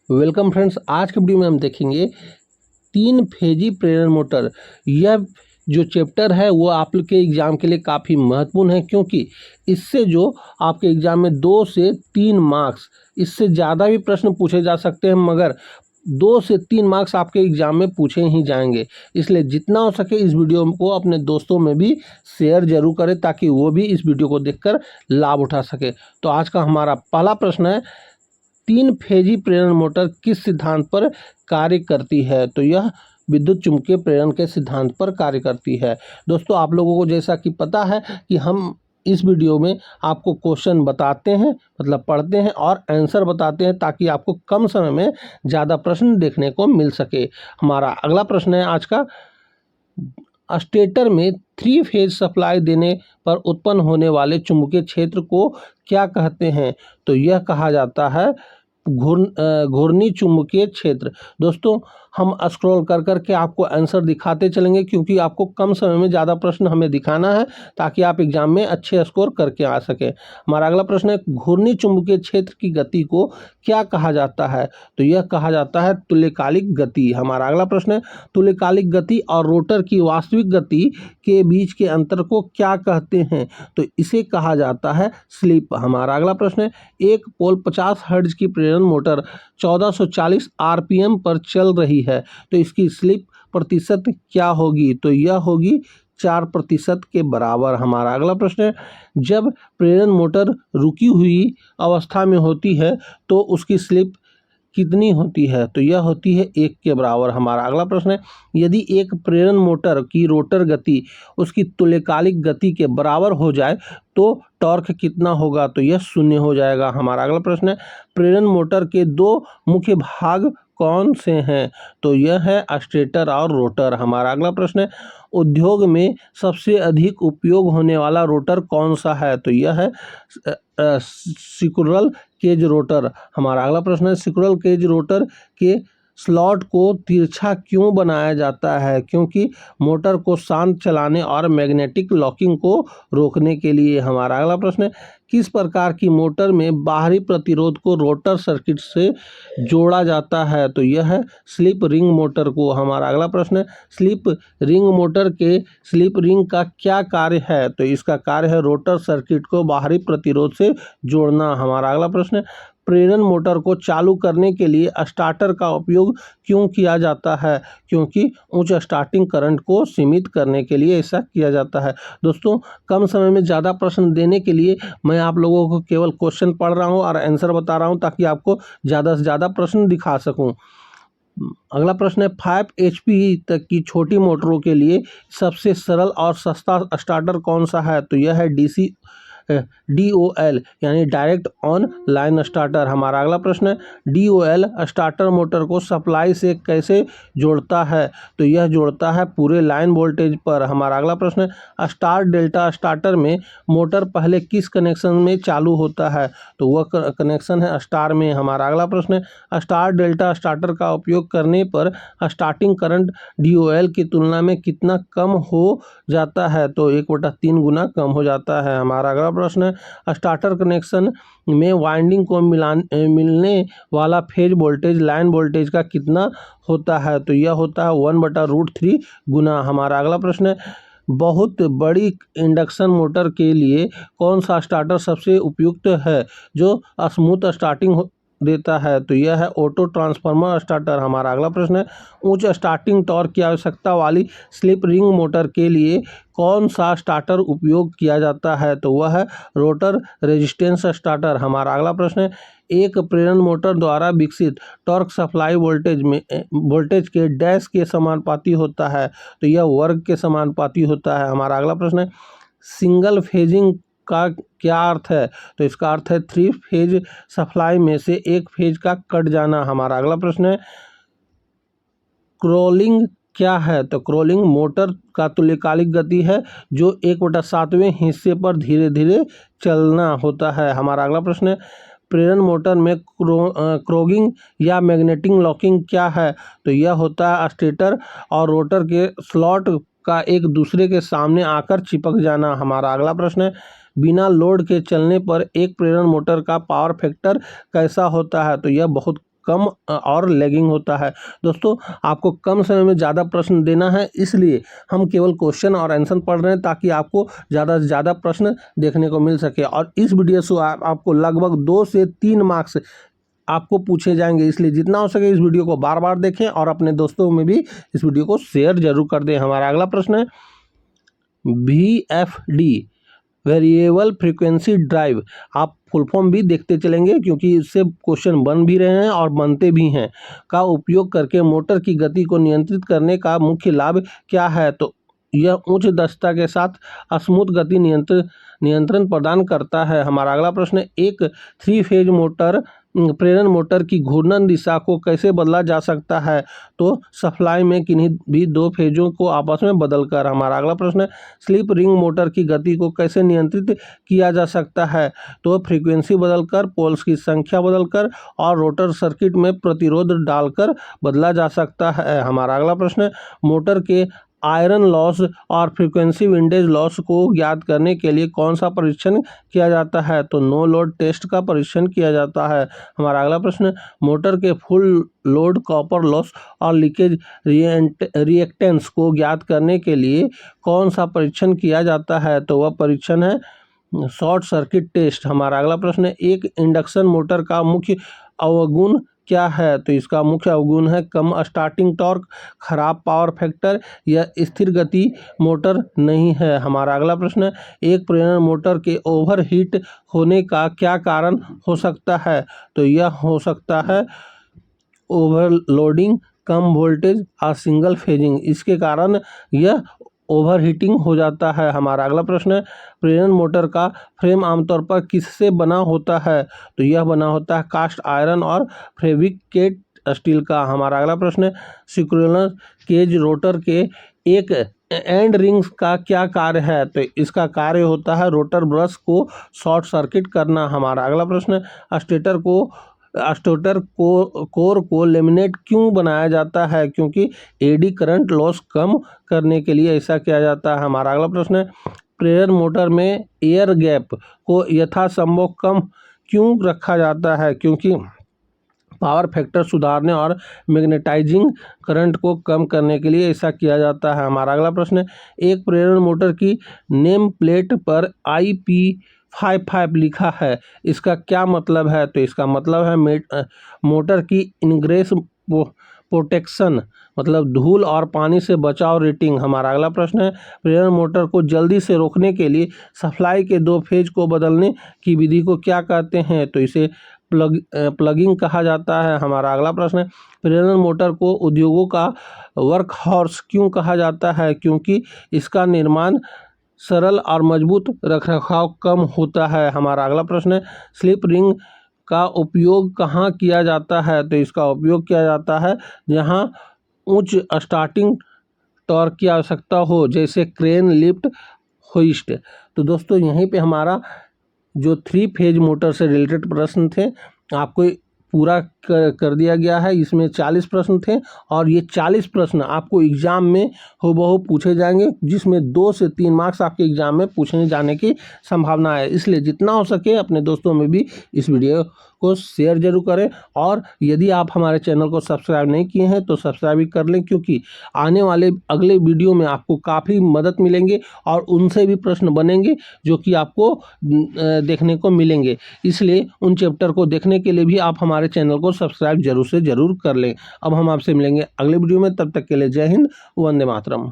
Welcome friends, आज के video में हम देखेंगे तीन फेजी प्रेरण मोटर। यह जो चैप्टर है वो आप लोग के एग्ज़ाम के लिए काफ़ी महत्वपूर्ण है, क्योंकि इससे जो आपके एग्ज़ाम में 2 से 3 मार्क्स, इससे ज़्यादा भी प्रश्न पूछे जा सकते हैं, मगर 2 से 3 मार्क्स आपके एग्ज़ाम में पूछे ही जाएंगे। इसलिए जितना हो सके इस वीडियो को अपने दोस्तों में भी शेयर जरूर करें, ताकि वो भी इस वीडियो को देखकर लाभ उठा सके। तो आज का हमारा पहला प्रश्न है, तीन फेजी प्रेरण मोटर किस सिद्धांत पर कार्य करती है? तो यह विद्युत चुम्बकीय प्रेरण के सिद्धांत पर कार्य करती है। दोस्तों, आप लोगों को जैसा कि पता है कि हम इस वीडियो में आपको क्वेश्चन बताते हैं, मतलब पढ़ते हैं और आंसर बताते हैं, ताकि आपको कम समय में ज़्यादा प्रश्न देखने को मिल सके। हमारा अगला प्रश्न है आज का, स्टेटर में 3 फेज सप्लाई देने पर उत्पन्न होने वाले चुंबकीय क्षेत्र को क्या कहते हैं? तो यह कहा जाता है घूर्णी चुंबकीय क्षेत्र। दोस्तों, हम स्क्रॉल कर करके आपको आंसर दिखाते चलेंगे, क्योंकि आपको कम समय में ज़्यादा प्रश्न हमें दिखाना है, ताकि आप एग्जाम में अच्छे स्कोर करके आ सकें। हमारा अगला प्रश्न है, घूर्णी चुंबकीय क्षेत्र की गति को क्या कहा जाता है? तो यह कहा जाता है तुल्यकालिक गति। हमारा अगला प्रश्न है, तुल्यकालिक गति और रोटर की वास्तविक गति के बीच के अंतर को क्या कहते हैं? तो इसे कहा जाता है स्लिप। हमारा अगला प्रश्न है, एक पोल 50 हर्ट्ज की प्रेरण मोटर 1440 आरपीएम पर चल रही है, तो इसकी स्लिप प्रतिशत क्या होगी? तो यह होगी 4% के बराबर। हमारा अगला प्रश्न है, जब प्रेरण मोटर रुकी हुई अवस्था में होती है तो उसकी स्लिप कितनी होती है? तो यह होती है 1 के बराबर। हमारा अगला प्रश्न है, यदि एक प्रेरण मोटर की रोटर गति उसकी तुल्यकालिक गति के बराबर हो जाए तो टॉर्क कितना होगा? तो यह 0 हो जाएगा। हमारा अगला प्रश्न है, प्रेरण मोटर के 2 मुख्य भाग कौन से हैं? तो यह है स्टेटर और रोटर। हमारा अगला प्रश्न है, उद्योग में सबसे अधिक उपयोग होने वाला रोटर कौन सा है? तो यह है सिक्वरल केज रोटर। हमारा अगला प्रश्न है, सिक्वरल केज रोटर के स्लॉट को तिरछा क्यों बनाया जाता है? क्योंकि मोटर को शांत चलाने और मैग्नेटिक लॉकिंग को रोकने के लिए। हमारा अगला प्रश्न है, किस प्रकार की मोटर में बाहरी प्रतिरोध को रोटर सर्किट से जोड़ा जाता है? तो यह है स्लिप रिंग मोटर को। हमारा अगला प्रश्न है, स्लिप रिंग मोटर के स्लिप रिंग का क्या कार्य है? तो इसका कार्य है रोटर सर्किट को बाहरी प्रतिरोध से जोड़ना। हमारा अगला प्रश्न है, प्रेरण मोटर को चालू करने के लिए स्टार्टर का उपयोग क्यों किया जाता है? क्योंकि उच्च स्टार्टिंग करंट को सीमित करने के लिए ऐसा किया जाता है। दोस्तों, कम समय में ज़्यादा प्रश्न देने के लिए मैं आप लोगों को केवल क्वेश्चन पढ़ रहा हूं और आंसर बता रहा हूं, ताकि आपको ज़्यादा से ज़्यादा प्रश्न दिखा सकूं। अगला प्रश्न है, 5 HP तक की छोटी मोटरों के लिए सबसे सरल और सस्ता स्टार्टर कौन सा है? तो यह है DOL यानी डायरेक्ट ऑन लाइन स्टार्टर। हमारा अगला प्रश्न है, DOL स्टार्टर मोटर को सप्लाई से कैसे जोड़ता है? तो यह जोड़ता है पूरे लाइन वोल्टेज पर। हमारा अगला प्रश्न है, स्टार डेल्टा स्टार्टर में मोटर पहले किस कनेक्शन में चालू होता है? तो वह कनेक्शन है स्टार में। हमारा अगला प्रश्न है, स्टार डेल्टा स्टार्टर का उपयोग करने पर स्टार्टिंग करंट DOL की तुलना में कितना कम हो जाता है? तो 1/3 गुना कम हो जाता है। हमारा अगला प्रश्न है, स्टार्टर कनेक्शन में वाइंडिंग को मिलने वाला फेज वोल्टेज लाइन वोल्टेज का कितना होता है? तो यह होता है 1/√3 गुना। हमारा अगला प्रश्न है, बहुत बड़ी इंडक्शन मोटर के लिए कौन सा स्टार्टर सबसे उपयुक्त है जो स्मूथ स्टार्टिंग देता है? तो यह है ऑटो ट्रांसफार्मर स्टार्टर। हमारा अगला प्रश्न है, उच्च स्टार्टिंग टॉर्क की आवश्यकता वाली स्लिप रिंग मोटर के लिए कौन सा स्टार्टर उपयोग किया जाता है? तो वह है रोटर रेजिस्टेंस स्टार्टर। हमारा अगला प्रश्न है, एक प्रेरण मोटर द्वारा विकसित टॉर्क सप्लाई वोल्टेज के डैश के समानुपाती होता है? तो यह वर्ग के समानुपाती होता है। हमारा अगला प्रश्न है, सिंगल फेजिंग का क्या अर्थ है? तो इसका अर्थ है 3 फेज सप्लाई में से एक फेज का कट जाना। हमारा अगला प्रश्न है, क्रोलिंग क्या है? तो क्रोलिंग मोटर का तुल्यकालिक गति है जो 1/7वें हिस्से पर धीरे धीरे चलना होता है। हमारा अगला प्रश्न है, प्रेरण मोटर में क्रोगिंग या मैग्नेटिक लॉकिंग क्या है? तो यह होता है स्टेटर और रोटर के स्लॉट का एक दूसरे के सामने आकर चिपक जाना। हमारा अगला प्रश्न है, बिना लोड के चलने पर एक प्रेरण मोटर का पावर फैक्टर कैसा होता है? तो यह बहुत कम और लैगिंग होता है। दोस्तों आपको कम समय में ज़्यादा प्रश्न देना है, इसलिए हम केवल क्वेश्चन और आंसर पढ़ रहे हैं ताकि आपको ज़्यादा से ज़्यादा प्रश्न देखने को मिल सके। और इस वीडियो से आपको लगभग 2 से 3 मार्क्स आपको पूछे जाएंगे, इसलिए जितना हो सके इस वीडियो को बार बार देखें और अपने दोस्तों में भी इस वीडियो को शेयर जरूर कर दें। हमारा अगला प्रश्न है VFD वेरिएबल फ्रीक्वेंसी ड्राइव, आप फुल फॉर्म भी देखते चलेंगे क्योंकि इससे क्वेश्चन बन भी रहे हैं और बनते भी हैं, का उपयोग करके मोटर की गति को नियंत्रित करने का मुख्य लाभ क्या है? तो यह उच्च दक्षता के साथ स्मूथ गति नियंत्रण प्रदान करता है। हमारा अगला प्रश्न है एक 3 फेज मोटर प्रेरण मोटर की घूर्णन दिशा को कैसे बदला जा सकता है? तो सप्लाई में किन्हीं भी 2 फेजों को आपस में बदलकर। हमारा अगला प्रश्न है स्लिप रिंग मोटर की गति को कैसे नियंत्रित किया जा सकता है? तो फ्रीक्वेंसी बदलकर, पोल्स की संख्या बदलकर और रोटर सर्किट में प्रतिरोध डालकर बदला जा सकता है। हमारा अगला प्रश्न है मोटर के आयरन लॉस और फ्रीक्वेंसी विंडेज लॉस को ज्ञात करने के लिए कौन सा परीक्षण किया जाता है? तो नो लोड टेस्ट का परीक्षण किया जाता है। हमारा अगला प्रश्न है मोटर के फुल लोड कॉपर लॉस और लीकेज रिएक्टेंस को ज्ञात करने के लिए कौन सा परीक्षण किया जाता है? तो वह परीक्षण है शॉर्ट सर्किट टेस्ट। हमारा अगला प्रश्न है एक इंडक्शन मोटर का मुख्य अवगुण क्या है? तो इसका मुख्य अवगुण है कम स्टार्टिंग टॉर्क, खराब पावर फैक्टर या स्थिर गति मोटर नहीं है। हमारा अगला प्रश्न है एक प्रेरण मोटर के ओवरहीट होने का क्या कारण हो सकता है? तो यह हो सकता है ओवरलोडिंग, कम वोल्टेज और सिंगल फेजिंग, इसके कारण यह ओवरहीटिंग हो जाता है। हमारा अगला प्रश्न है प्रेरण मोटर का फ्रेम आमतौर पर किससे बना होता है? तो यह बना होता है कास्ट आयरन और फैब्रिकेट स्टील का। हमारा अगला प्रश्न है सिंक्रोनस केज रोटर के एक एंड रिंग्स का क्या कार्य है? तो इसका कार्य होता है रोटर ब्रश को शॉर्ट सर्किट करना। हमारा अगला प्रश्न है स्टेटर कोर को लेमिनेट क्यों बनाया जाता है? क्योंकि एडी करंट लॉस कम करने के लिए ऐसा किया जाता है। हमारा अगला प्रश्न है प्रेरण मोटर में एयर गैप को यथासंभव कम क्यों रखा जाता है? क्योंकि पावर फैक्टर सुधारने और मैग्नेटाइजिंग करंट को कम करने के लिए ऐसा किया जाता है। हमारा अगला प्रश्न है एक प्रेरण मोटर की नेम प्लेट पर IP55 लिखा है, इसका क्या मतलब है? तो इसका मतलब है मोटर की इनग्रेस प्रोटेक्शन, मतलब धूल और पानी से बचाव रेटिंग। हमारा अगला प्रश्न है प्रेरण मोटर को जल्दी से रोकने के लिए सप्लाई के 2 फेज को बदलने की विधि को क्या कहते हैं? तो इसे प्लगिंग कहा जाता है। हमारा अगला प्रश्न है प्रेरण मोटर को उद्योगों का वर्क हॉर्स क्यों कहा जाता है? क्योंकि इसका निर्माण सरल और मजबूत रखरखाव कम होता है। हमारा अगला प्रश्न है स्लिप रिंग का उपयोग कहाँ किया जाता है? तो इसका उपयोग किया जाता है जहाँ उच्च स्टार्टिंग टॉर्क की आवश्यकता हो, जैसे क्रेन, लिफ्ट, होइस्ट। तो दोस्तों यहीं पे हमारा जो 3 फेज मोटर से रिलेटेड प्रश्न थे आपको पूरा कर दिया गया है। इसमें 40 प्रश्न थे और ये 40 प्रश्न आपको एग्ज़ाम में हूबहू पूछे जाएंगे, जिसमें 2 से 3 मार्क्स आपके एग्ज़ाम में पूछने जाने की संभावना है। इसलिए जितना हो सके अपने दोस्तों में भी इस वीडियो को शेयर जरूर करें और यदि आप हमारे चैनल को सब्सक्राइब नहीं किए हैं तो सब्सक्राइब भी कर लें, क्योंकि आने वाले अगले वीडियो में आपको काफ़ी मदद मिलेंगे और उनसे भी प्रश्न बनेंगे जो कि आपको देखने को मिलेंगे। इसलिए उन चैप्टर को देखने के लिए भी आप हमारे चैनल को सब्सक्राइब जरूर से जरूर कर लें। अब हम आपसे मिलेंगे अगले वीडियो में, तब तक के लिए जय हिंद, वंदे मातरम।